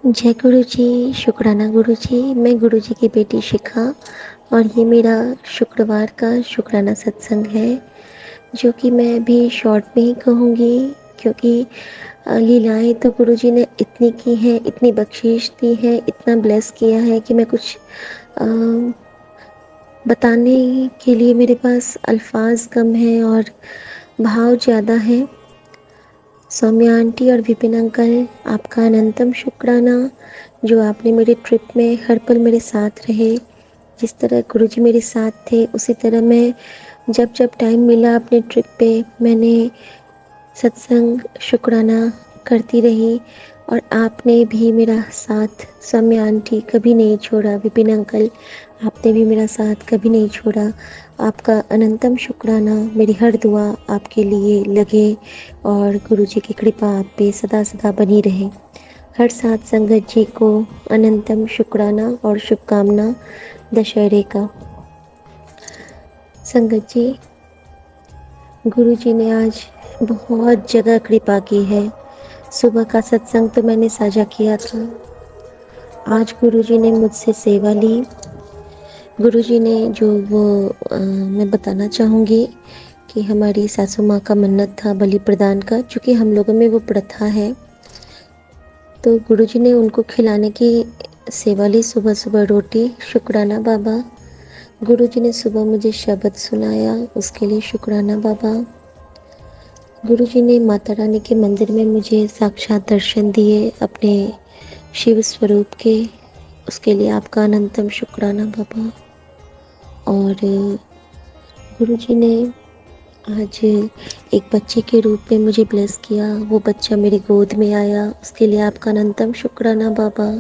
जय गुरु जी, शुक्राना गुरु जी। मैं गुरु जी की बेटी शिखा और ये मेरा शुक्रवार का शुक्राना सत्संग है, जो कि मैं अभी शॉर्ट में ही कहूँगी, क्योंकि लीलाएँ तो गुरु जी ने इतनी की हैं, इतनी बख्शीश दी है, इतना ब्लेस किया है कि मैं कुछ अ, बताने के लिए मेरे पास अल्फाज कम हैं और भाव ज़्यादा हैं। सौम्या आंटी और विपिन अंकल, आपका अनंतम शुक्राना, जो आपने मेरे ट्रिप में हर पल मेरे साथ रहे। जिस तरह गुरुजी मेरे साथ थे, उसी तरह मैं जब जब टाइम मिला अपने ट्रिप पे मैंने सत्संग शुक्राना करती रही। और आपने भी मेरा साथ, सौम्या आंटी, कभी नहीं छोड़ा। विपिन अंकल, आपने भी मेरा साथ कभी नहीं छोड़ा। आपका अनंतम शुक्राना। मेरी हर दुआ आपके लिए लगे और गुरु जी की कृपा आप पे सदा सदा बनी रहे। हर साथ संगत जी को अनंतम शुक्राना और शुभकामना दशहरे का। संगत जी, गुरु जी ने आज बहुत जगह कृपा की है। सुबह का सत्संग तो मैंने साझा किया था। आज गुरु जी ने मुझसे सेवा ली। गुरु जी ने जो वो मैं बताना चाहूँगी कि हमारी सासू माँ का मन्नत था बलि प्रदान का, चूँकि हम लोगों में वो प्रथा है, तो गुरु जी ने उनको खिलाने की सेवा ली। सुबह सुबह रोटी, शुक्राना बाबा। गुरु जी ने सुबह मुझे शब्द सुनाया, उसके लिए शुक्राना बाबा। गुरु जी ने माता रानी के मंदिर में मुझे साक्षात दर्शन दिए अपने शिव स्वरूप के, उसके लिए आपका अनंतम शुक्राना बाबा। और गुरु जी ने आज एक बच्चे के रूप में मुझे ब्लेस किया। वो बच्चा मेरी गोद में आया, उसके लिए आपका अनंतम शुक्राना बाबा।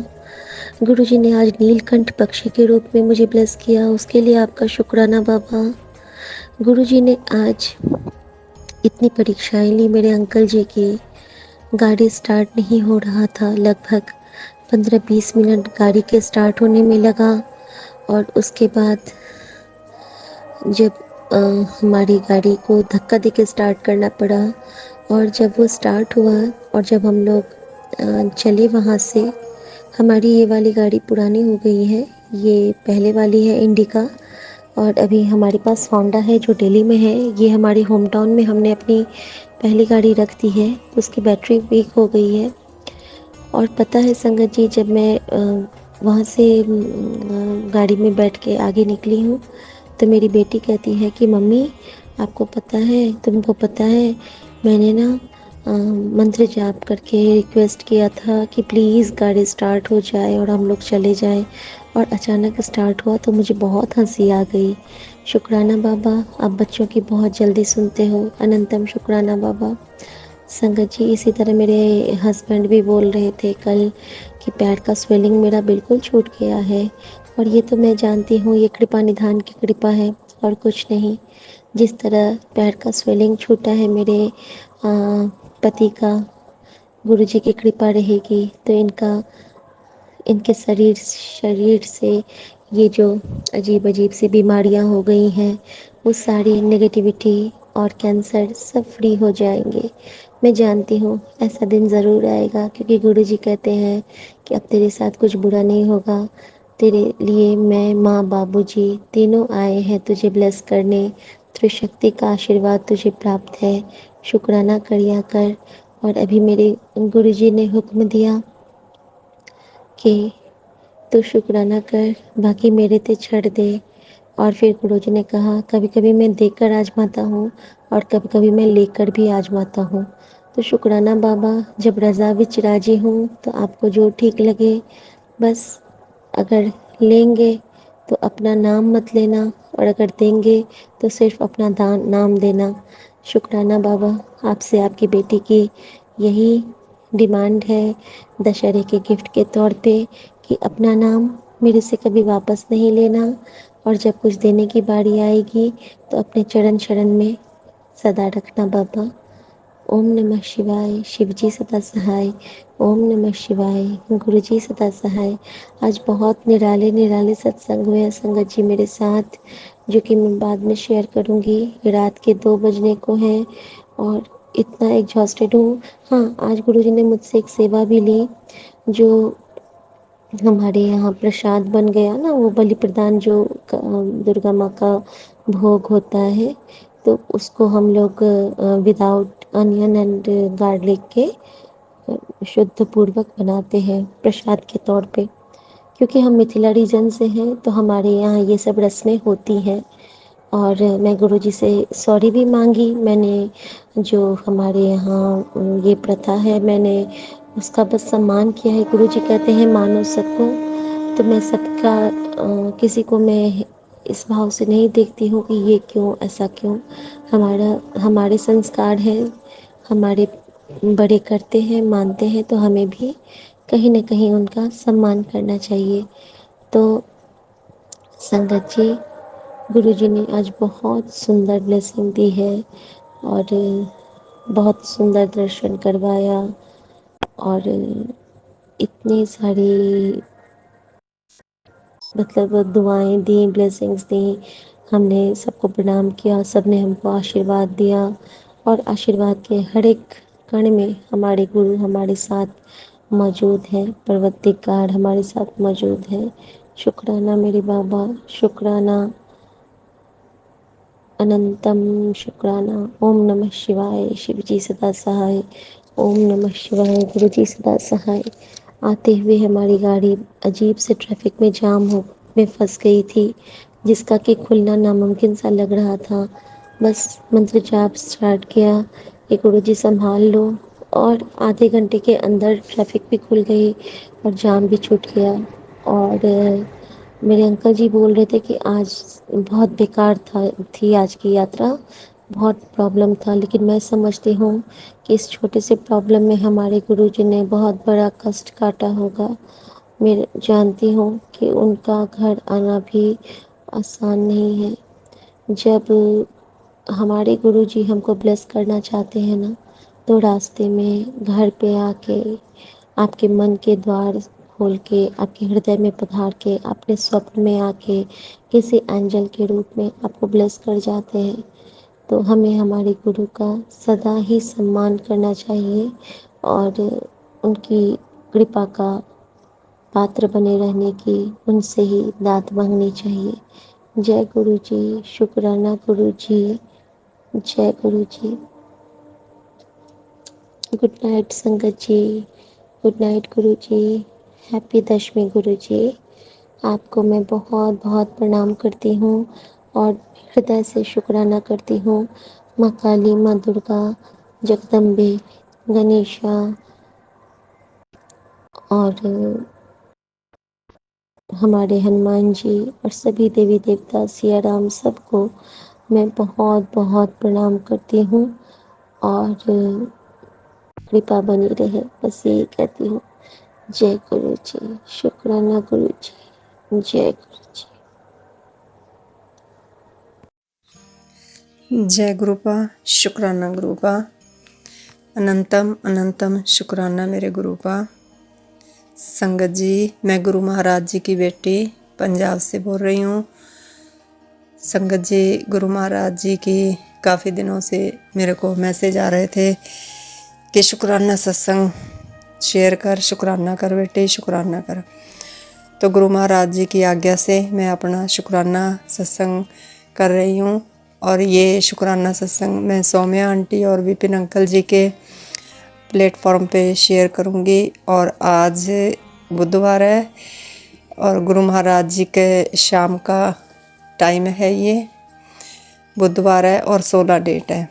गुरु जी ने आज नीलकंठ पक्षी के रूप में मुझे ब्लेस किया, उसके लिए आपका शुक्राना बाबा। गुरु जी ने आज इतनी परीक्षाएं ली मेरे अंकल जी की। गाड़ी स्टार्ट नहीं हो रहा था, लगभग 15-20 मिनट गाड़ी के स्टार्ट होने में लगा। और उसके बाद जब हमारी गाड़ी को धक्का देके स्टार्ट करना पड़ा, और जब वो स्टार्ट हुआ और जब हम लोग चले वहाँ से, हमारी ये वाली गाड़ी पुरानी हो गई है, ये पहले वाली है इंडिका, और अभी हमारे पास होंडा है जो दिल्ली में है। ये हमारे होम टाउन में हमने अपनी पहली गाड़ी रख दी है, उसकी बैटरी वीक हो गई है। और पता है संगत जी, जब मैं वहाँ से गाड़ी में बैठ के आगे निकली हूँ, तो मेरी बेटी कहती है कि मम्मी, आपको पता है, तुमको पता है, मैंने ना मंत्र जाप करके रिक्वेस्ट किया था कि प्लीज़ गाड़ी स्टार्ट हो जाए और हम लोग चले जाएं, और अचानक स्टार्ट हुआ तो मुझे बहुत हंसी आ गई। शुक्राना बाबा, आप बच्चों की बहुत जल्दी सुनते हो। अनंतम शुक्राना बाबा। संगत जी, इसी तरह मेरे हस्बैंड भी बोल रहे थे कल कि पैर का स्वेलिंग मेरा बिल्कुल छूट गया है, और ये तो मैं जानती हूँ ये कृपा निधान की कृपा है और कुछ नहीं। जिस तरह पैर का स्वेलिंग छूटा है मेरे पति का, गुरु जी की कृपा रहेगी तो इनके शरीर से ये जो अजीब अजीब सी बीमारियां हो गई हैं, वो सारी नेगेटिविटी और कैंसर सब फ्री हो जाएंगे। मैं जानती हूँ ऐसा दिन ज़रूर आएगा, क्योंकि गुरु जी कहते हैं कि अब तेरे साथ कुछ बुरा नहीं होगा। तेरे लिए मैं, माँ, बाबू जी तीनों आए हैं तुझे ब्लेस करने। त्रिशक्ति का आशीर्वाद तुझे प्राप्त है, शुक्राना करिया कर। और अभी मेरे गुरु जी ने हुक्म दिया कि तू शुक्राना कर, बाकी मेरे ते छड़ दे। और फिर गुरुजी ने कहा, कभी कभी मैं देकर आजमाता हूँ और कभी कभी मैं लेकर भी आजमाता हूँ। तो शुक्राना बाबा, जब रज़ा विच राजी हूँ, तो आपको जो ठीक लगे, बस अगर लेंगे तो अपना नाम मत लेना, और अगर देंगे तो सिर्फ अपना दान नाम देना। शुक्राना बाबा, आपसे आपकी बेटी की यही डिमांड है दशहरे के गिफ्ट के तौर पे, कि अपना नाम मेरे से कभी वापस नहीं लेना, और जब कुछ देने की बारी आएगी तो अपने चरण शरण में सदा रखना बाबा। ओम नमः शिवाय। शिवजी सदा सहाय। ओम नमः शिवाय। गुरुजी सदा सहाय। आज बहुत निराले निराले सत्संग हुए हैं संगत जी मेरे साथ, जो कि मैं बाद में शेयर करूँगी। रात के 2 बजने को हैं और इतना एग्जॉस्टेड हूँ। हाँ, आज गुरुजी ने मुझसे एक सेवा भी ली, जो हमारे यहाँ प्रसाद बन गया ना, वो बलि प्रदान जो दुर्गा माँ का भोग होता है, तो उसको हम लोग विदाउट अनियन एंड गार्लिक के शुद्ध पूर्वक बनाते हैं प्रसाद के तौर पे। क्योंकि हम मिथिला रीजन से हैं तो हमारे यहाँ ये सब रस्में होती हैं। और मैं गुरुजी से सॉरी भी मांगी मैंने, जो हमारे यहाँ ये प्रथा है मैंने उसका बस सम्मान किया है। गुरुजी कहते हैं मानो सबको, तो मैं सबका किसी को मैं इस भाव से नहीं देखती हूँ कि ये क्यों, ऐसा क्यों। हमारे संस्कार हैं, हमारे बड़े करते हैं, मानते हैं, तो हमें भी कहीं न कहीं उनका सम्मान करना चाहिए। तो संगत जी, गुरुजी ने आज बहुत सुंदर ब्लेसिंग दी है और बहुत सुंदर दर्शन करवाया और इतनी सारी मतलब दुआएं दी, ब्लेसिंग्स दी। हमने सबको प्रणाम किया, सबने हमको आशीर्वाद दिया और आशीर्वाद के हर एक कण में हमारे गुरु हमारे साथ मौजूद हैं, पर्वतिकार हमारे साथ मौजूद हैं। शुक्राना मेरे बाबा, शुक्राना अनंतम, शुक्राना। ओम नमः शिवाय, शिव जी सदा सहाय। ओम नमः शिवाय, गुरु जी सदा सहाय। आते हुए हमारी गाड़ी अजीब से ट्रैफिक में जाम हो में फंस गई थी, जिसका कि खुलना नामुमकिन सा लग रहा था। बस मंत्र जाप स्टार्ट किया कि गुरु जी संभाल लो, और आधे घंटे के अंदर ट्रैफिक भी खुल गई और जाम भी छूट गया। और मेरे अंकल जी बोल रहे थे कि आज बहुत बेकार थी आज की यात्रा, बहुत प्रॉब्लम था। लेकिन मैं समझती हूँ कि इस छोटे से प्रॉब्लम में हमारे गुरुजी ने बहुत बड़ा कष्ट काटा होगा। मैं जानती हूँ कि उनका घर आना भी आसान नहीं है। जब हमारे गुरुजी हमको ब्लेस करना चाहते हैं ना, तो रास्ते में घर पे आके आपके मन के द्वार खोल के, आपके हृदय में पधार के, अपने स्वप्न में आके किसी एंजल के रूप में आपको ब्लेस कर जाते हैं। तो हमें हमारे गुरु का सदा ही सम्मान करना चाहिए और उनकी कृपा का पात्र बने रहने की उनसे ही दात मांगनी चाहिए। जय गुरु जी, शुक्राना गुरु जी, जय गुरु जी। गुड नाइट संगत जी, गुड नाइट गुरु जी। हैप्पी दशमी गुरु जी। आपको मैं बहुत बहुत प्रणाम करती हूँ और हृदय से शुक्राना करती हूँ। माँ काली, माँ दुर्गा, जगदम्बे, गणेशा और हमारे हनुमान जी और सभी देवी देवता, सिया राम, सबको मैं बहुत बहुत प्रणाम करती हूँ और कृपा बनी रहे, बस यही कहती हूँ। जय गुरु जी, शुक्राना गुरु जी, जय गुरु जी। जय गुरुपा, शुक्राना गुरुपा, अनंतम अनंतम शुक्राना मेरे गुरुपा। संगत जी, मैं गुरु महाराज जी की बेटी पंजाब से बोल रही हूँ। संगत जी, गुरु महाराज जी की काफ़ी दिनों से मेरे को मैसेज आ रहे थे कि शुक्राना सत्संग शेयर कर, शुक्राना कर बेटे, शुक्राना कर। तो गुरु महाराज जी की आज्ञा से मैं अपना शुक्राना सत्संग कर रही हूँ। और ये शुक्राना सत्संग मैं सौम्या आंटी और विपिन अंकल जी के प्लेटफॉर्म पे शेयर करूँगी। और आज बुधवार है और गुरु महाराज जी के शाम का टाइम है, ये बुधवार है और 16 डेट है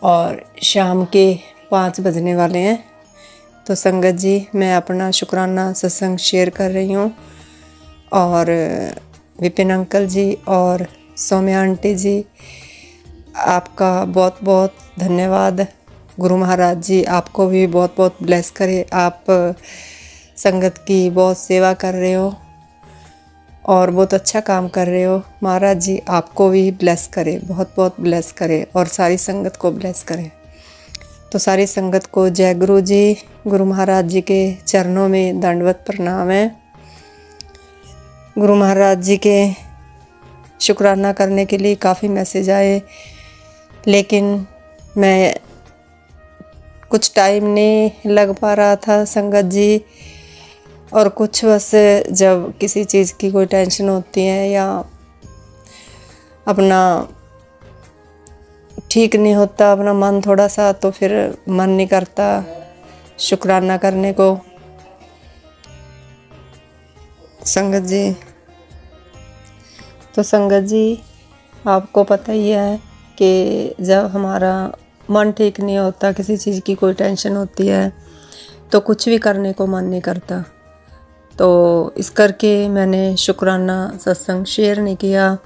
और शाम के 5 बजने वाले हैं। तो संगत जी, मैं अपना शुक्राना सत्संग शेयर कर रही हूँ और विपिन अंकल जी और सौम्या आंटी जी, आपका बहुत बहुत धन्यवाद। गुरु महाराज जी आपको भी बहुत बहुत ब्लेस करे। आप संगत की बहुत सेवा कर रहे हो और बहुत अच्छा काम कर रहे हो। महाराज जी आपको भी ब्लेस करे, बहुत बहुत ब्लेस करे और सारी संगत को ब्लेस करे। तो सारी संगत को जय गुरु जी। गुरु महाराज जी के चरणों में दंडवत प्रणाम है। गुरु महाराज जी के शुक्राना करने के लिए काफ़ी मैसेज आए, लेकिन मैं कुछ टाइम नहीं लग पा रहा था संगत जी। और कुछ बस जब किसी चीज़ की कोई टेंशन होती है या अपना ठीक नहीं होता अपना मन थोड़ा सा, तो फिर मन नहीं करता शुक्राना करने को। संगत जी, तो संगत जी आपको पता ही है कि जब हमारा मन ठीक नहीं होता, किसी चीज़ की कोई टेंशन होती है, तो कुछ भी करने को मन नहीं करता। तो इस करके मैंने शुक्राना सत्संग शेयर नहीं किया।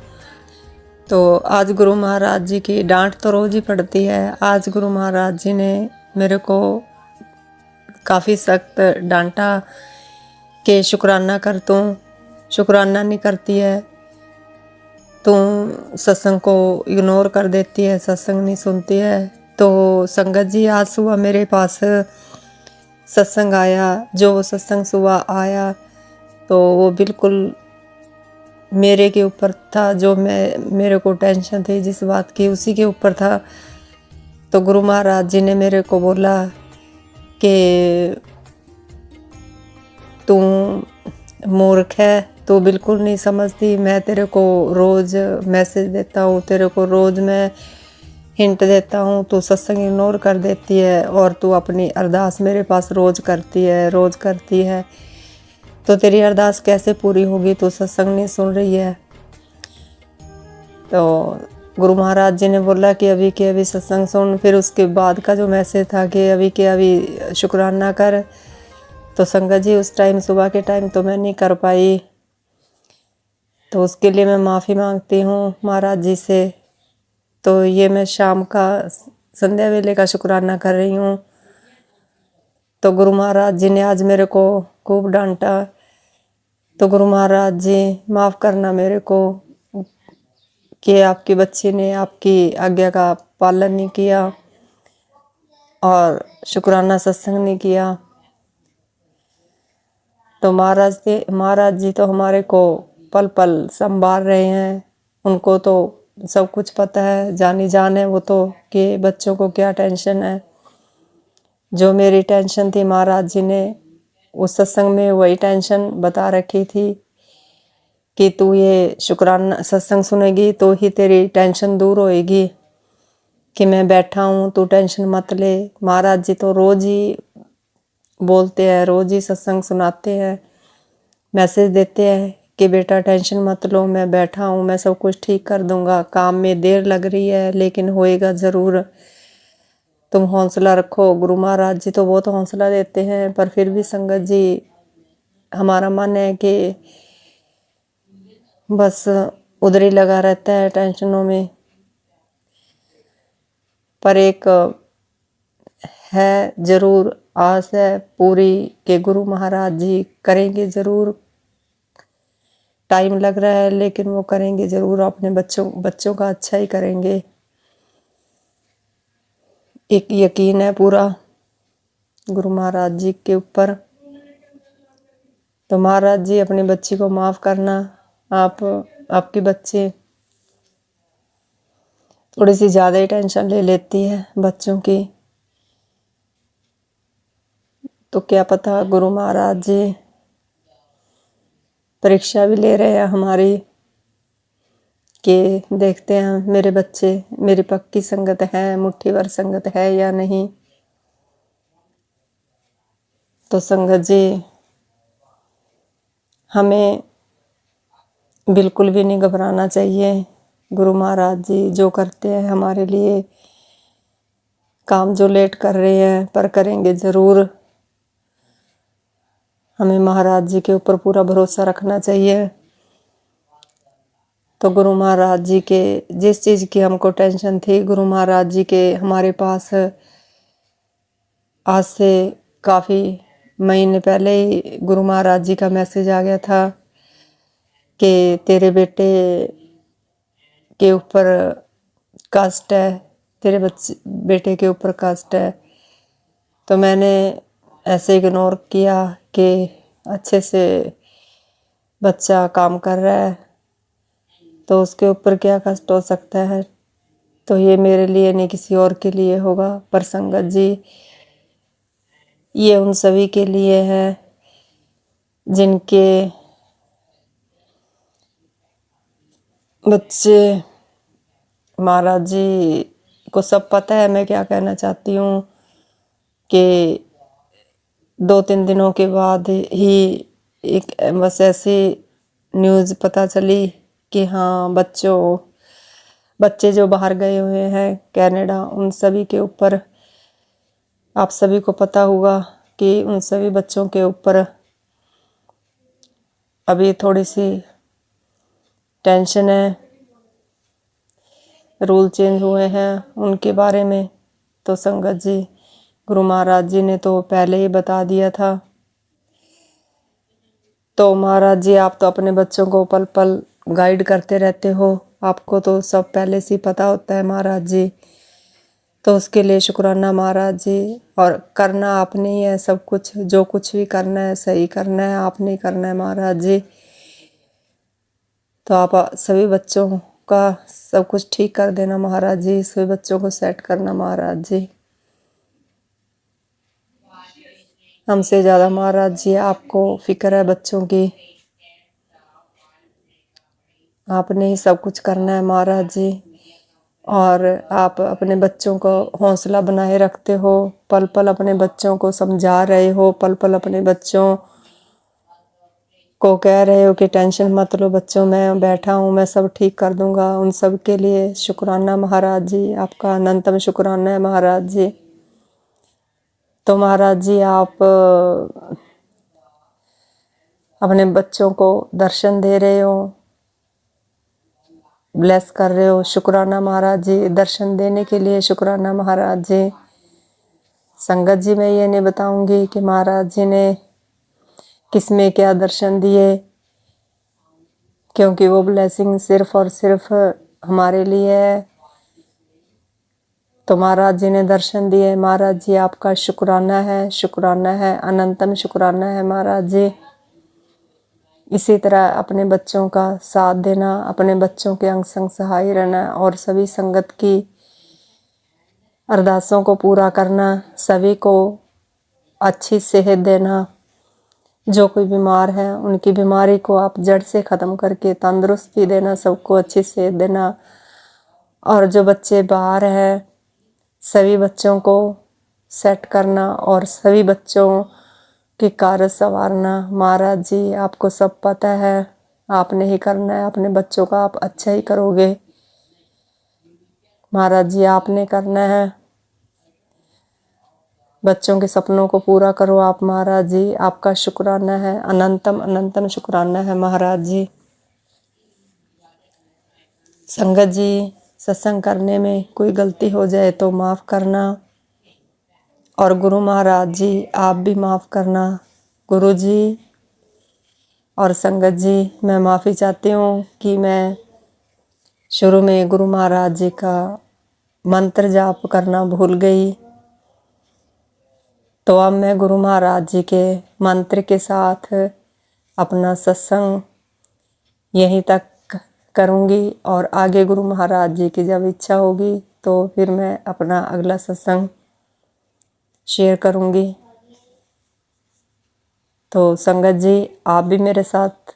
तो आज गुरु महाराज जी की डांट तो रोज़ ही पड़ती है। आज गुरु महाराज जी ने मेरे को काफ़ी सख्त डांटा कि शुक्राना कर, तू शुक्राना नहीं करती है, तू सत्संग को इग्नोर कर देती है, सत्संग नहीं सुनती है। तो संगत जी आज सुबह मेरे पास सत्संग आया, जो सत्संग सुबह आया तो वो बिल्कुल मेरे के ऊपर था, जो मेरे को टेंशन थी जिस बात की उसी के ऊपर था। तो गुरु महाराज जी ने मेरे को बोला कि तू मूर्ख है, तू बिल्कुल नहीं समझती, मैं तेरे को रोज़ मैसेज देता हूँ, तेरे को रोज़ मैं हिंट देता हूँ, तू सत्संग इग्नोर कर देती है और तू अपनी अरदास मेरे पास रोज़ करती है, तो तेरी अरदास कैसे पूरी होगी, तू सत्संग नहीं सुन रही है। तो गुरु महाराज जी ने बोला कि अभी के अभी सत्संग सुन। फिर उसके बाद का जो मैसेज था कि अभी के अभी शुक्राना कर, तो संगत जी उस टाइम सुबह के टाइम तो मैं नहीं कर पाई, तो उसके लिए मैं माफ़ी मांगती हूँ महाराज जी से। तो ये मैं शाम का संध्या वेले का शुक्राना कर रही हूँ। तो गुरु महाराज जी ने आज मेरे को खूब डांटा। तो गुरु महाराज जी माफ़ करना मेरे को कि आपकी बच्ची ने आपकी आज्ञा का पालन नहीं किया और शुक्राना सत्संग नहीं किया। तो महाराज जी तो हमारे को पल पल संभाल रहे हैं, उनको तो सब कुछ पता है, जानी जान है वो तो कि बच्चों को क्या टेंशन है। जो मेरी टेंशन थी महाराज जी ने उस सत्संग में वही टेंशन बता रखी थी कि तू ये शुक्राना सत्संग सुनेगी तो ही तेरी टेंशन दूर होएगी, कि मैं बैठा हूँ, तू टेंशन मत ले। महाराज जी तो रोज़ ही बोलते हैं, रोज़ ही सत्संग सुनाते हैं, मैसेज देते हैं कि बेटा टेंशन मत लो, मैं बैठा हूँ, मैं सब कुछ ठीक कर दूंगा, काम में देर लग रही है लेकिन होएगा ज़रूर, तुम हौसला रखो। गुरु महाराज जी तो बहुत हौसला देते हैं, पर फिर भी संगत जी हमारा मन है कि बस उधर ही लगा रहता है टेंशनों में। पर एक है ज़रूर आस है पूरी कि गुरु महाराज जी करेंगे ज़रूर। टाइम लग रहा है लेकिन वो करेंगे ज़रूर, अपने बच्चों का अच्छा ही करेंगे, एक यकीन है पूरा गुरु महाराज जी के ऊपर। तो महाराज जी अपनी बच्ची को माफ़ करना। आपकी बच्ची थोड़ी सी ज़्यादा ही टेंशन ले लेती है बच्चों की, तो क्या पता गुरु महाराज जी परीक्षा भी ले रहे हैं हमारी कि देखते हैं मेरे बच्चे मेरी पक्की संगत है, मुट्ठी भर संगत है या नहीं। तो संगत जी हमें बिल्कुल भी नहीं घबराना चाहिए। गुरु महाराज जी जो करते हैं हमारे लिए, काम जो लेट कर रहे हैं पर करेंगे ज़रूर। हमें महाराज जी के ऊपर पूरा भरोसा रखना चाहिए। तो गुरु महाराज जी के जिस चीज़ की हमको टेंशन थी, गुरु महाराज जी के हमारे पास आज से काफ़ी महीने पहले ही गुरु महाराज जी का मैसेज आ गया था कि तेरे बेटे के ऊपर कास्ट है, तेरे बेटे के ऊपर कास्ट है। तो मैंने ऐसे इग्नोर किया कि अच्छे से बच्चा काम कर रहा है तो उसके ऊपर क्या कष्ट हो सकता है। तो ये मेरे लिए नहीं किसी और के लिए होगा, पर संगत जी ये उन सभी के लिए है जिनके बच्चे महाराज जी को सब पता है मैं क्या कहना चाहती हूँ कि 2-3 दिनों के बाद ही एक बस ऐसी न्यूज़ पता चली कि हाँ बच्चे जो बाहर गए हुए हैं कनाडा, उन सभी के ऊपर आप सभी को पता होगा कि उन सभी बच्चों के ऊपर अभी थोड़ी सी टेंशन है। रूल चेंज हुए हैं उनके बारे में तो संगत जी, गुरु महाराज जी ने तो पहले ही बता दिया था। तो महाराज जी आप तो अपने बच्चों को पल पल गाइड करते रहते हो, आपको तो सब पहले से ही पता होता है महाराज जी। तो उसके लिए शुक्राना महाराज जी। और करना आपने ही है सब कुछ, जो कुछ भी करना है सही करना है, आपने ही करना है महाराज जी। तो आप सभी बच्चों का सब कुछ ठीक कर देना महाराज जी, सभी बच्चों को सेट करना महाराज जी। हमसे ज़्यादा महाराज जी आपको फिक्र है बच्चों की, आपने ही सब कुछ करना है महाराज जी। और आप अपने बच्चों को हौसला बनाए रखते हो, पल पल अपने बच्चों को समझा रहे हो, पल पल अपने बच्चों को कह रहे हो कि टेंशन मत लो बच्चों, मैं बैठा हूँ, मैं सब ठीक कर दूंगा। उन सब के लिए शुक्राना महाराज जी, आपका अनंतम शुक्राना है महाराज जी। तो महाराज जी आप अपने बच्चों को दर्शन दे रहे हो, ब्लेस कर रहे हो, शुक्राना महाराज जी। दर्शन देने के लिए शुक्राना महाराज जी। संगत जी मैं ये नहीं बताऊंगी कि महाराज जी ने किसमें क्या दर्शन दिए, क्योंकि वो ब्लेसिंग सिर्फ और सिर्फ हमारे लिए है। तो महाराज जी ने दर्शन दिए, महाराज जी आपका शुक्राना है, शुक्राना है, अनंतम शुक्राना है महाराज जी। इसी तरह अपने बच्चों का साथ देना, अपने बच्चों के अंग संग सहाय रहना और सभी संगत की अरदासों को पूरा करना, सभी को अच्छी सेहत देना। जो कोई बीमार है उनकी बीमारी को आप जड़ से ख़त्म करके तंदुरुस्ती देना, सबको अच्छी सेहत देना। और जो बच्चे बाहर हैं सभी बच्चों को सेट करना और सभी बच्चों के कार्य संवारना। महाराज जी आपको सब पता है, आपने ही करना है, अपने बच्चों का आप अच्छा ही करोगे महाराज जी, आपने करना है। बच्चों के सपनों को पूरा करो आप महाराज जी, आपका शुक्राना है, अनंतम अनंतम शुक्राना है महाराज जी। संगत जी सत्संग करने में कोई गलती हो जाए तो माफ़ करना, और गुरु महाराज जी आप भी माफ़ करना। गुरु जी और संगत जी मैं माफ़ी चाहती हूँ कि मैं शुरू में गुरु महाराज जी का मंत्र जाप करना भूल गई। तो अब मैं गुरु महाराज जी के मंत्र के साथ अपना सत्संग यहीं तक करूँगी, और आगे गुरु महाराज जी की जब इच्छा होगी तो फिर मैं अपना अगला सत्संग शेयर करूँगी। तो संगत जी आप भी मेरे साथ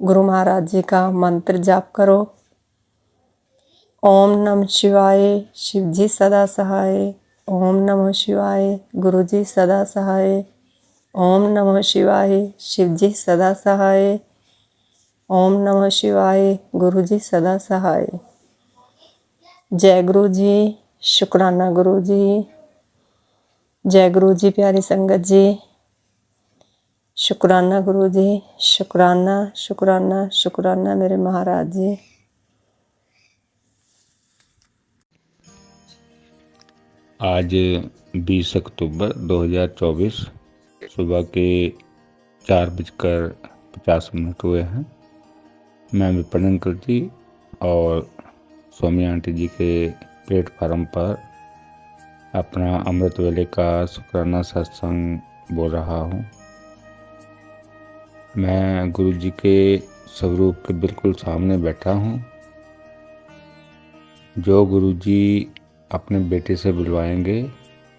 गुरु महाराज जी का मंत्र जाप करो। ओम नमः शिवाय, शिव जी सदा सहाय। ओम नमः शिवाय, गुरु जी सदा सहाय। ओम नमः शिवाय, शिव जी सदा सहाय। ओम नमः शिवाय, गुरु जी सदा सहाय। जय गुरु जी, शुक्राना गुरु जी। जय गुरु जी प्यारी संगत जी, शुक्राना गुरु जी, शुक्राना शुक्राना शुक्राना मेरे महाराज जी। आज 20 अक्टूबर 2024 सुबह के 4:50 हुए हैं। मैं विपणन जी और स्वामी आंटी जी के प्लेटफार्म पर अपना अमृत वेले का शुक्राना सत्संग बोल रहा हूँ। मैं गुरु जी के स्वरूप के बिल्कुल सामने बैठा हूँ। जो गुरु जी अपने बेटे से बुलवाएंगे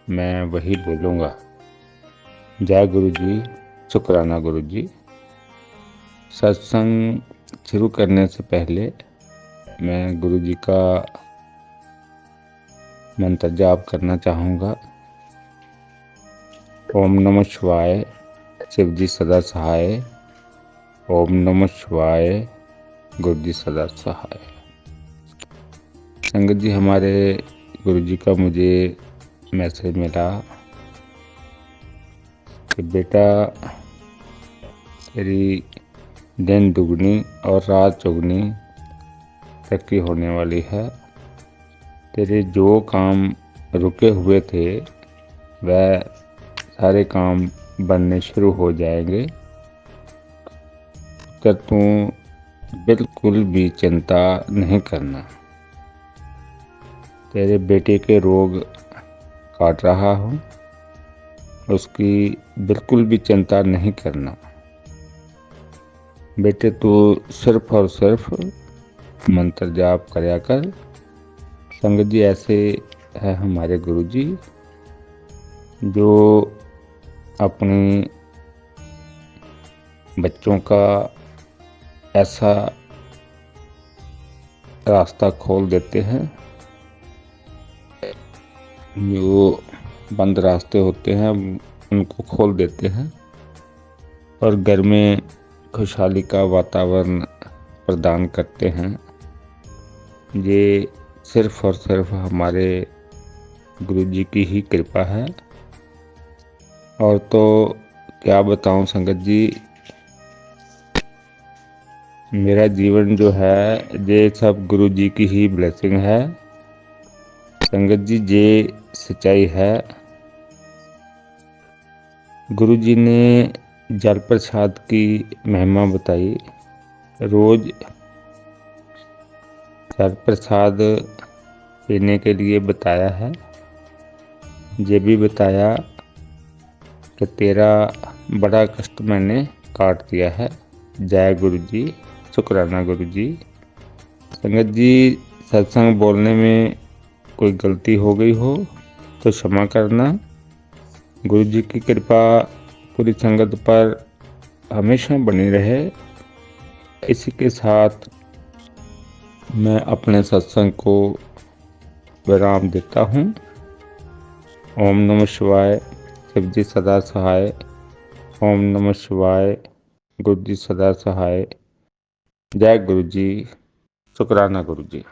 मैं वही बोलूँगा। जय गुरु जी, शुक्राना गुरु जी। सत्संग शुरू करने से पहले मैं गुरु जी का मंत्र जाप करना चाहूँगा। ओम नमः शिवाय, शिव जी सदा सहाय। ओम नमः शिवाय, गुरु जी सदा सहाय। संगत जी, हमारे गुरु जी का मुझे मैसेज मिला कि बेटा, तेरी दिन दुगनी और रात चौगनी तरक्की होने वाली है। तेरे जो काम रुके हुए थे वह सारे काम बनने शुरू हो जाएंगे। तो तू बिल्कुल भी चिंता नहीं करना। तेरे बेटे के रोग काट रहा हूँ, उसकी बिल्कुल भी चिंता नहीं करना। बेटे, तू सिर्फ और सिर्फ मंत्र जाप करया कर। संगत जी, ऐसे है हमारे गुरु जी जो अपने बच्चों का ऐसा रास्ता खोल देते हैं, जो बंद रास्ते होते हैं उनको खोल देते हैं और घर में खुशहाली का वातावरण प्रदान करते हैं। ये सिर्फ और सिर्फ हमारे गुरु जी की ही कृपा है। और तो क्या बताऊं संगत जी, मेरा जीवन जो है ये सब गुरु जी की ही ब्लेसिंग है। संगत जी, ये सच्चाई है। गुरु जी ने जल प्रसाद की महिमा बताई। रोज जल प्रसाद पीने के लिए बताया है। ये भी बताया कि तेरा बड़ा कष्ट मैंने काट दिया है। जय गुरु जी, शुक्राना गुरु जी। संगत जी, सत्संग बोलने में कोई गलती हो गई हो तो क्षमा करना। गुरु जी की कृपा पूरी संगत पर हमेशा बनी रहे। इसी के साथ मैं अपने सत्संग को विराम देता हूँ। ओम नमः शिवाय, शिव जी सदा सहाय। ओम नमः शिवाय, गुरु जी सदा सहाय। जय गुरु जी, शुक्राना गुरु जी।